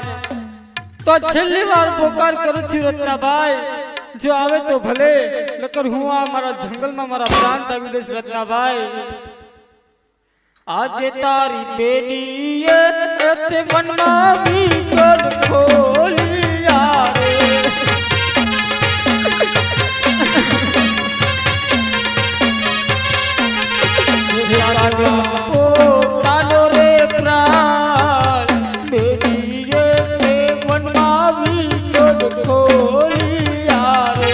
તો છેલ્લી વાર પોકાર કરું છું રત્નાભાઈ. જો આવે તો ભલે, નકર હું આ મારા જંગલમાં મારા પ્રાણ તાવી દઈશ રત્નાભાઈ. આજે તારી બેનીએ તે મનમાં વિકટ ખોલિયા રે. પોતાનો રે પ્રાણ બેનીએ તે મનમાં વિકટ ખોલિયા રે.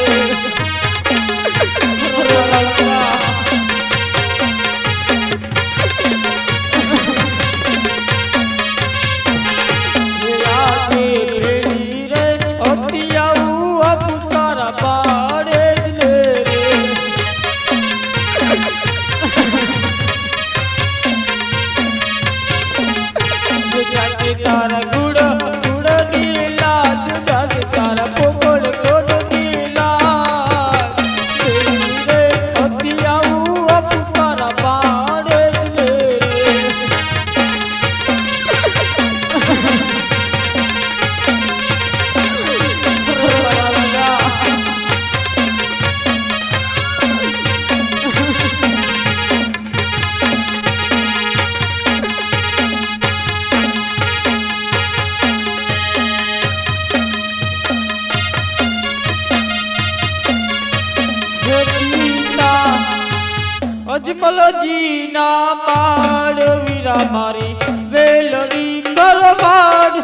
તારા ગુડ ગુડ નીલા દુધાસ તારા પોપડ ગોડ નીલા રે અતિ આવું અપ તારા પાડે રે. અજમલજી ના પાડ વીરા મારી વેલડી કરવાડ.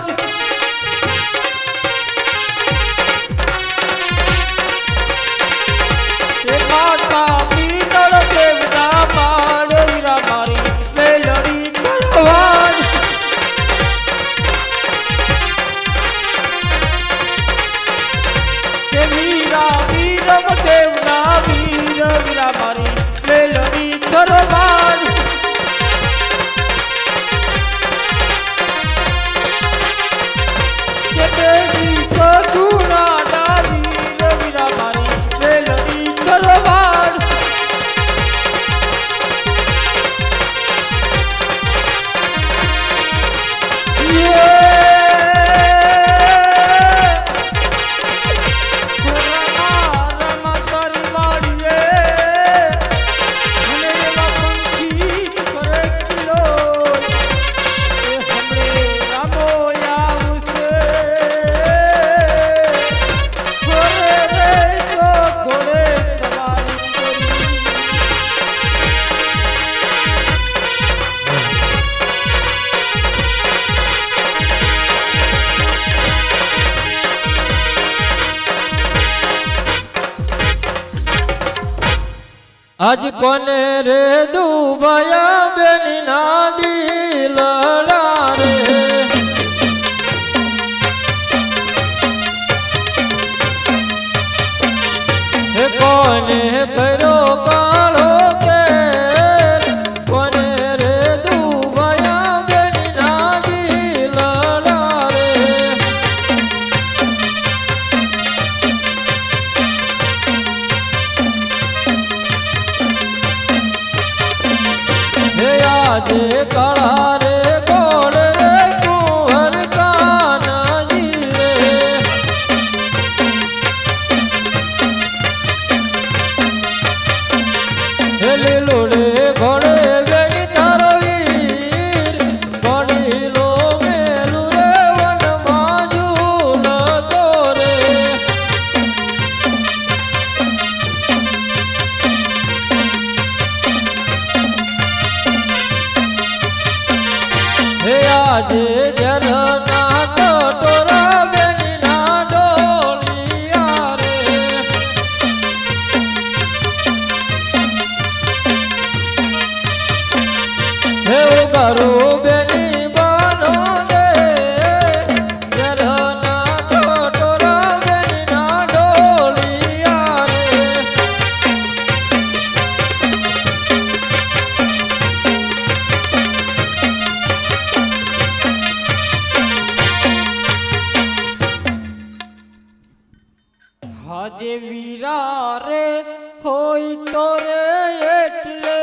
માતા પીતળ દેવના પાડ વીરા મારી વેલડી કરવાડ. વીરા વીરમ દેવના વીર વીરા મારી વેલડી કરવાડ. કે દેવી સગુણા ના વીર વીરા મારી વેલડી કરવાડ. આજ કોને રે દુબયા બેની ના દિલડા રે. હે કોને કર્યો કાળો કેર, કોને રે દુબયા બેની ના દિલડા રે. આજે કાળા રે ગોળ રે કુંવર કાનાજી રે. હે લીલો રે ઘોડે વેણી તારો વીર, ઘોડીલો મેલું રે વનમાં ઝૂલતો રે. હે આજે જલના કટોરા બેની ના ડોલિયા રે. હે ઉગારો બેની બાનો દે, જલના કટોરા બેની ના ડોલિયા રે. આજે વીરા રે હોય તો રે એટલે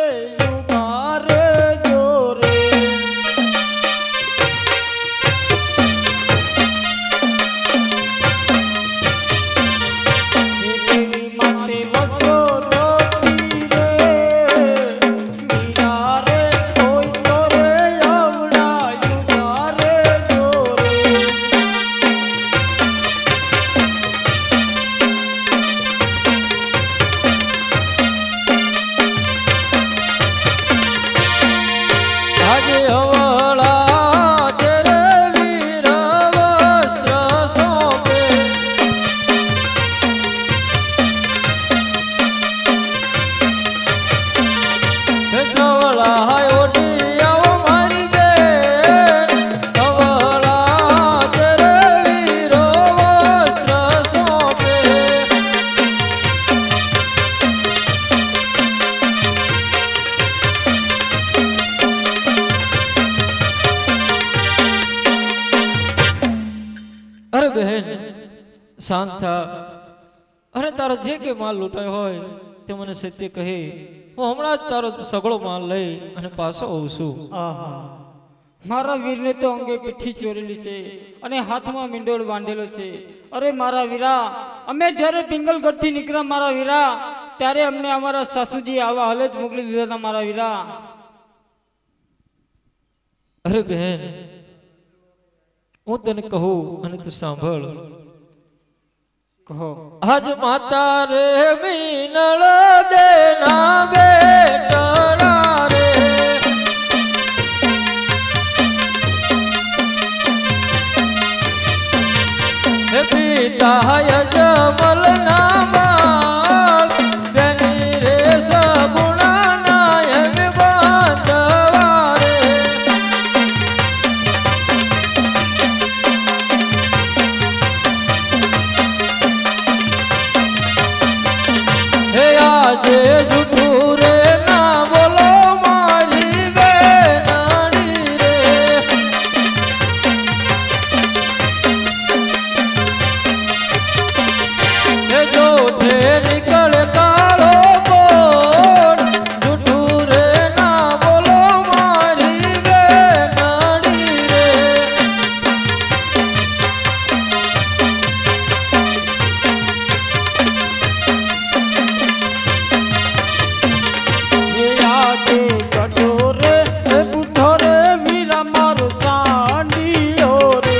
ઉભા રે જોરે દેવી માટે વસ્ત્રો રોટી રે મીરા રે હોય તો રે આવડા ઉભા રે જોરે આજે હવળા તેરે વીર વસ્ત્ર સોંપે હે સવળા ઓઢી આવો મારી બેન હવળા તેરે વીર વસ્ત્ર સોંપે અરે બહેન શાંત થા અરે તારો જે કે માલ લૂંટાયો હોય તે મને સત્ય કહે હું હમણાં જ તારો સગળો માલ લઈ અને પાછો આવું છું આહા મારા વીરને તો અંગે પીઠી ચોરેલી છે અને હાથમાં મીંડોળ બાંધેલો છે અરે મારા વીરા અમે જ્યારે પિંગલગઢથી નીકળ્યા મારા વીરા ત્યારે અમને અમારા સાસુજી આવા હાલે જ મોકલી દીધા હતા મારા વીરા અરે બહેન હું તને કહું અને તું સાંભળ કહો આજ માતા રે મીનળ દેના બેટડા રે હે પિતા યજમલ ના બાળ બેની રે સગુણા નાયક બાંધવા રે હે આજે જૂઠું રે ના બોલો મારી બેનાડી રે હે જોઠે નીકળે કાળો કોટ જૂઠું રે ના બોલો મારી બેનાડી રે આજે કટોરે એ બુધો રે વીરા મારો સાંડીઓ રે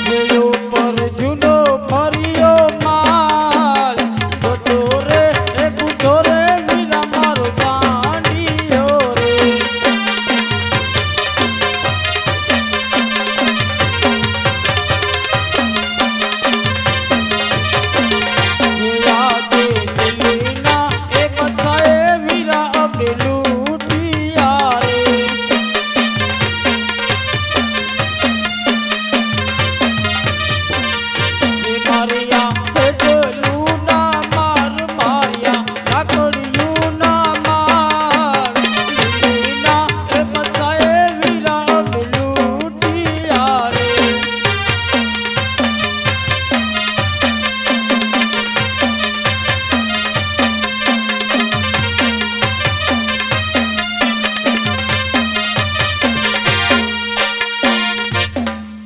ગયો પર જૂનો ફર્યો માલ કટોરે એ બુધો રે વીરા મારો સાંડીઓ રે યાદે દિલના એ બધાએ વીરા અબે લૂટિયા રે એ મારિયા હે ગલુના માર મારિયા લાકડીયુંના માર દિલના એ બધાએ વીરા અબે લૂટિયા રે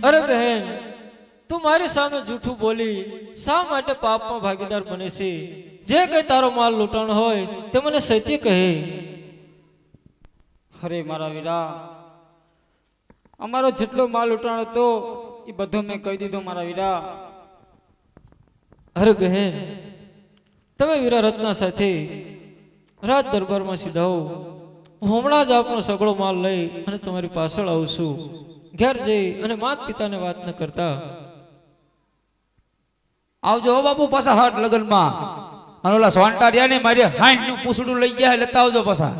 અરે બહેન તું મારી સામે જૂઠું બોલી શા માટે પાપમાં ભાગીદાર બને છે જે કઈ તારો માલ લૂંટણ હોય તે મને સત્ય કહે અરે મારા વીરા અમારો જેટલો માલ ઉટાણો હતો એ બધો મેં કહી દીધો મારા વીરા અરે બહેન તમે વીરા રત્ના સાથે રાજ દરબારમાં સીધાઓ હું હમણાં જ આપણો સગળો માલ લઈ અને તમારી પાછળ આવું છું ઘેર જઈ અને માત પિતાને વાત ન કરતા આવજો હો બાપુ પાછા હાટ લગનમાં અને ઓલા સોંટારિયા ને મારી હાઈટ નું પૂછડું લઈ ગયા લેતા આવજો પાછા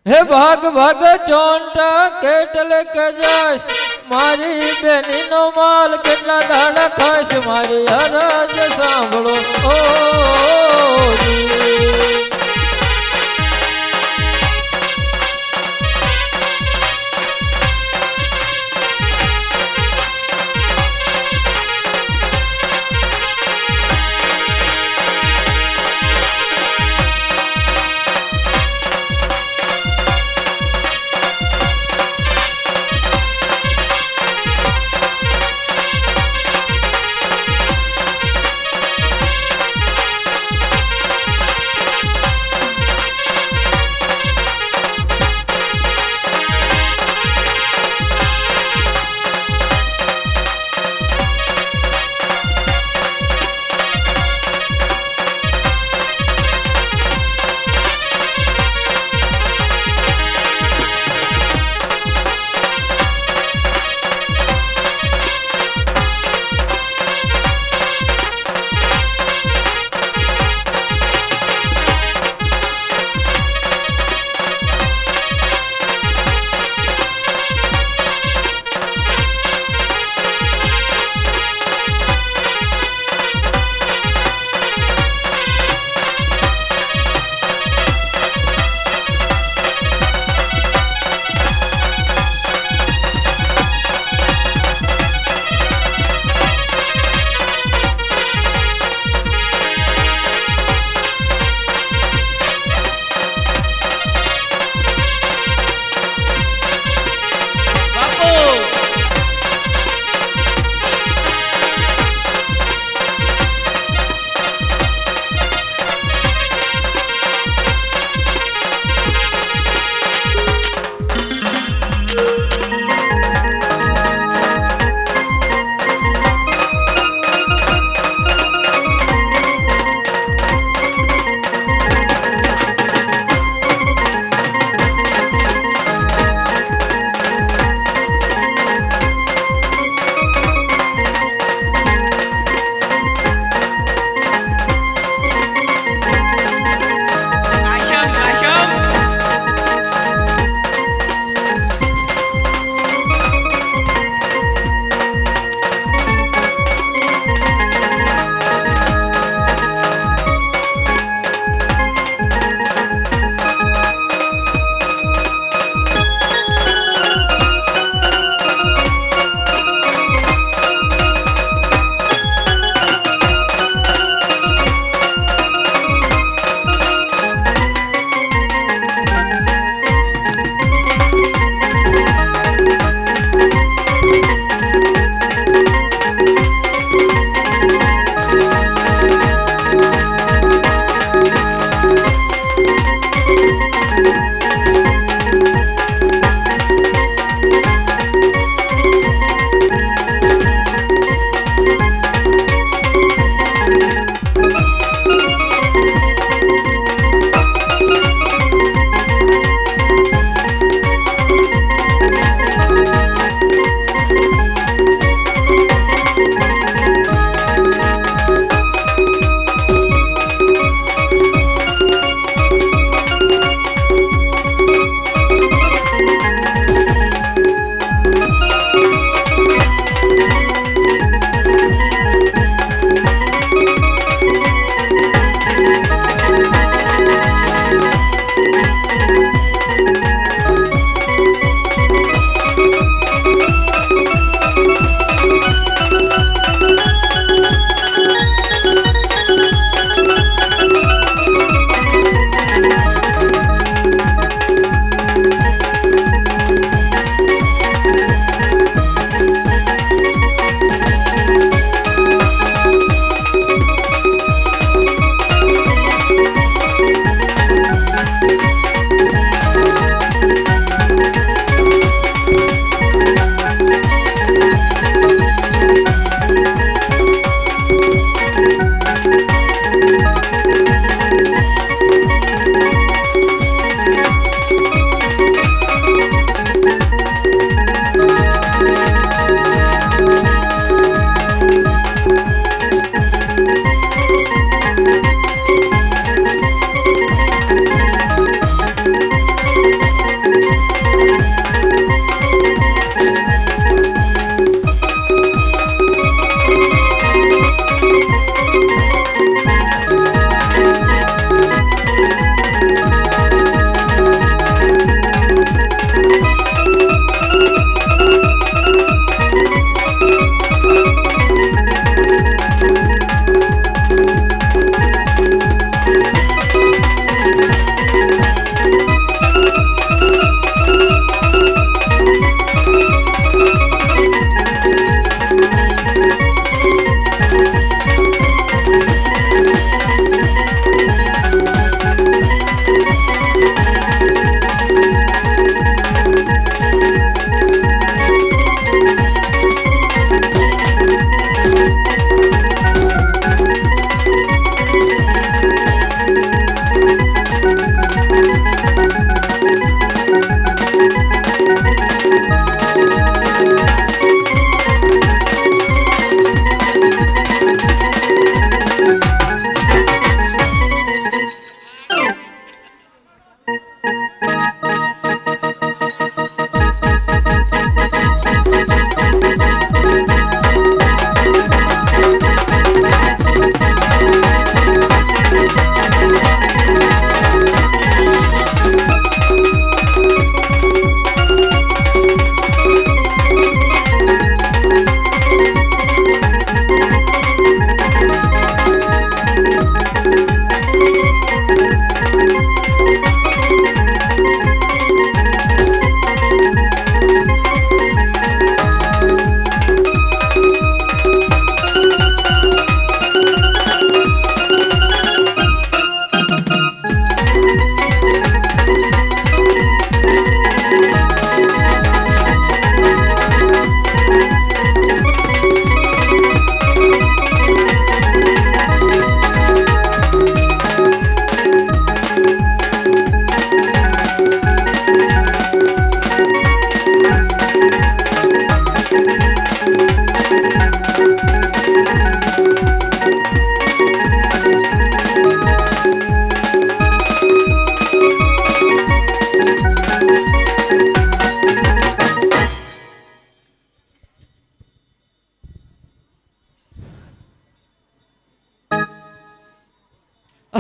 હે ભાગ ભાગ ચોંટા કેટલે કે જશ મારી બેનીનો માલ કેટલા દાડા ખાશ મારી હરજ સાંભળો ઓ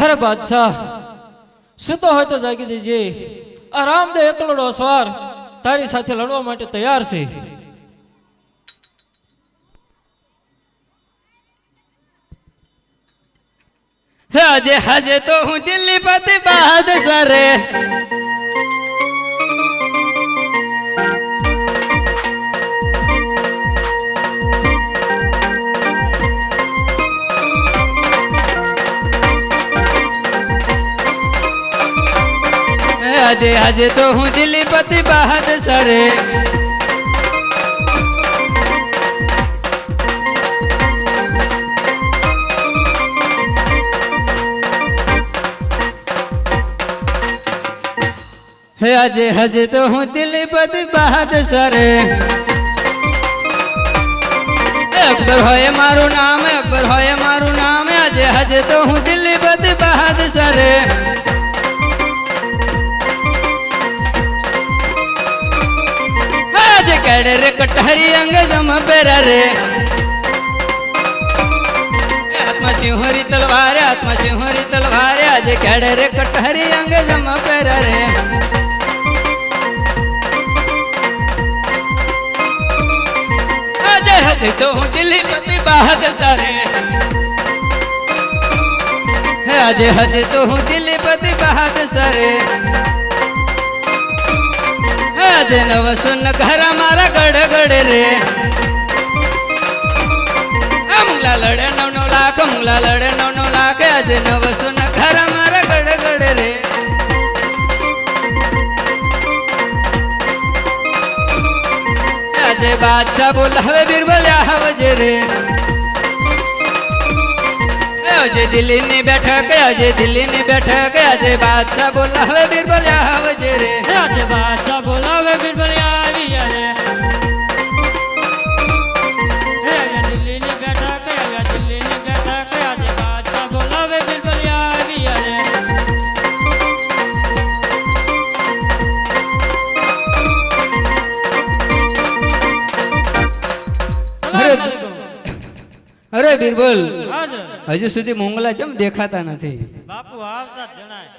અરે બાદશાહ સૂતો હોય તો જાગી જજે. આ રામદેવ એકલોડો અસવાર તારી સાથે લડવા માટે તૈયાર છે. આજે હાજે તો હું દિલ્હી પતિ બહાદુર રે. આજે આજે તો હું દિલ્હી પતિ બહાદુર રે. હે આજે હજે તો હું દિલ્હી પતિ બહાદુર રે. અકબર હોય મારું નામ, અકબર હોય મારું નામ. આજે હજે તો હું દિલ્હી પતિ બહાદુર રે. આજે કેડે રે કટહરી અંગેજમ પેરા રે. હાથમાં સિંહોરી તલવાર, હાથમાં સિંહોરી તલવાર. આજે કેડે રે કટહરી અંગેજમ પેરા રે. આજે તો હું દિલ્હી પતિ બહાદુર રે. આજે હજે તો હું દિલ્હી પતિ બહાદુર રે. આજે નવસુન ઘર મારા ગડગડ રે. મુંગલા લડે 9 લાખ, મુંગલા લડે 9 લાખ. આજે નવસુન ઘર મારા ગડગડ રે. આજે બાદશાહ બોલાવે બિરબલ આવજે રે. આજે દિલ્હી ની બેઠક, આજે દિલ્હી ની બેઠક. આજે બાદશાહ બોલાવે બિરબલ આવજે રે. આજે બાદશાહ બોલાવે બિરબલિયા આવી રે. હે આજે દિલ્હીની બેઠક, આજે દિલ્હીની બેઠક. આજે બાદશાહ બોલાવે બિરબલિયા આવી રે. અરે બિરબલ, હાજર હજુ સુધી મોંગલા કેમ દેખાતા નથી? બાપુ આવતા જ જણાય.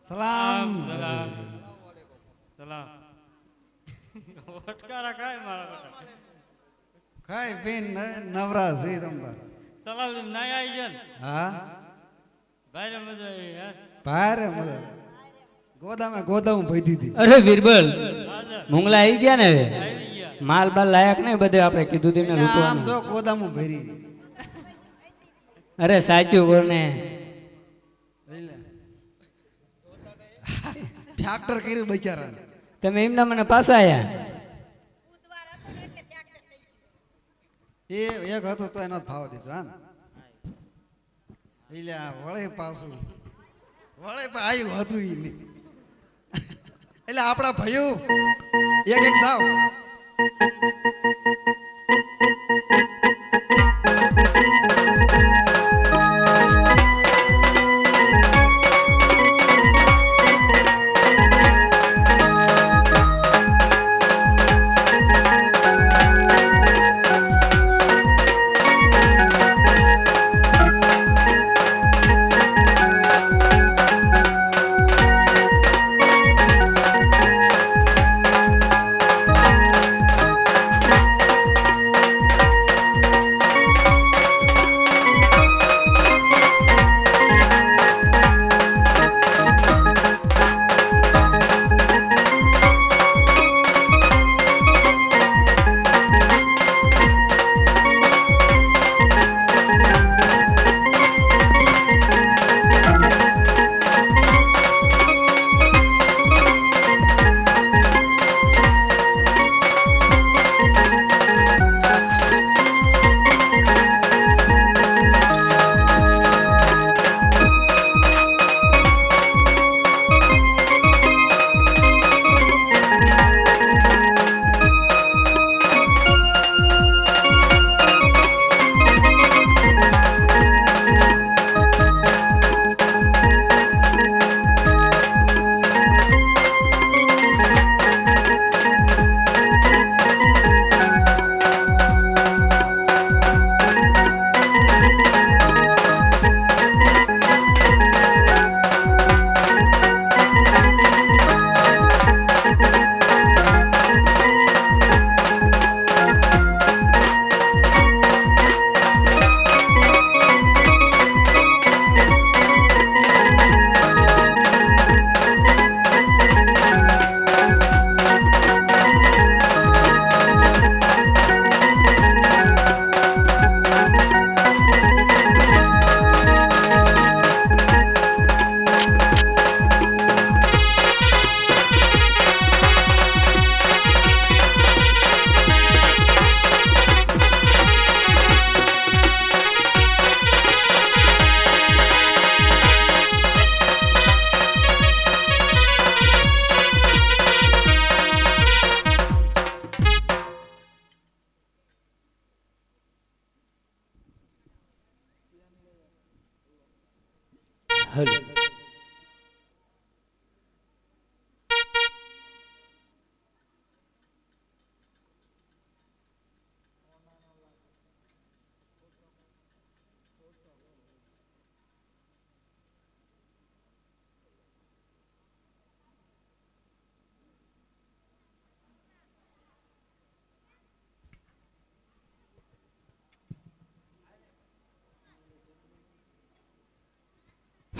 સલામ. સલામ સલામ. વટકારા કાંઈ મારા બેટા ખાઈ પીને નવરા છે રમવા. તલાવડી નાઈ આવી ગયા ને હા ભાઈ મજા આવી હે. ભારે મજા. ગોદામ ભરી દીધી. અરે બિરબલ, હાજર મોંગલા આવી ગયા ને હવે. આવી ગયા. માલ બાલ લાયક નહીં, બધે આપણે કીધું તેમને આમ લૂંટવાનું. જો ગોદામ ભરી. અરે સાચું બોલને. ફેક્ટર કર્યું બિચારા. તમે એમના મને પાછા આયા. એ એક હતો તો એનો જ ભાવ દીધો. હા એટલે વળે પાછું વળે આવ્યું હતું ઈ નહીં. એટલે આપણા ભાઈઓ એક એક જાવ.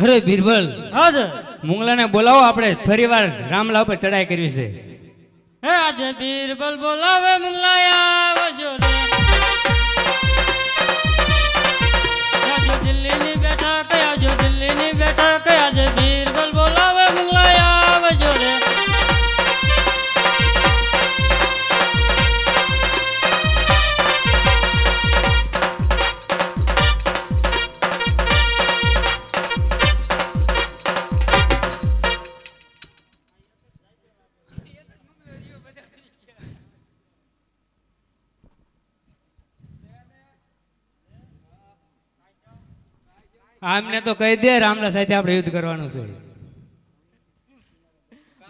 અરે બીરબલ હા જ મુંગલાને બોલાવો, આપણે ફરીવાર રામલા ઉપર ચડાઈ કરવી છે. હે આજે બીરબલ બોલાવે મુંગલાયા આવજો રે આવજો દિલ્હીની બેઠક આવજો દિલ્હીની બેઠક આજે બીરબલ બોલાવે મુંગલાયા આવજો રે આમને તો કહી દે રામલા સાથે આપણે યુદ્ધ કરવાનું છે.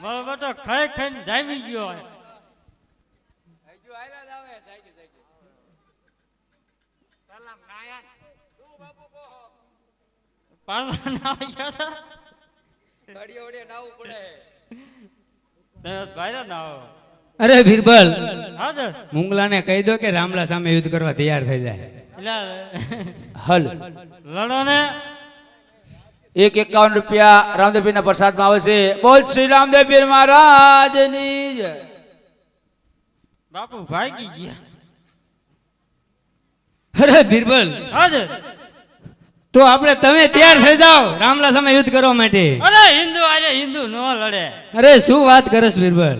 મારો બેટો ખાઈ ખાઈને જામી ગયો હોય. પાછા ના આવી ગયા તા? તમે ભાઈરા ના આવો. અરે બીરબલ હા જ મુંગલાને કહી દો કે રામલા સામે યુદ્ધ કરવા તૈયાર થઈ જાય. એટલે હલ લડો ને 51 રૂપિયા રામદેવપીરના પ્રસાદમાં આવે છે. બોલ શ્રી રામદેવપીર મહારાજની જય. બાપુ ભાગી ગયા. અરે બીરબલ હા જ તો આપણે તમે તૈયાર થઈ જાઓ રામલા સામે યુદ્ધ કરવા માટે. અરે હિન્દુ નો લડે. અરે શું વાત કરસ બીરબલ,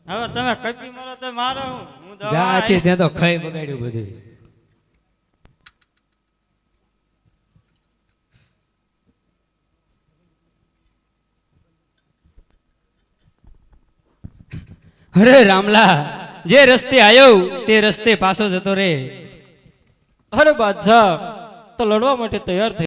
હવે તમે કપી મારો તો મારો હું દવા જાથી ત્યાં તો ખાઈ બગાડ્યું બધું. અરે રામલા જે રસ્તે આવ્યો તે રસ્તે પાછો જતો રે. અરે બાદશાહ તો લડવા માટે તૈયાર થઈ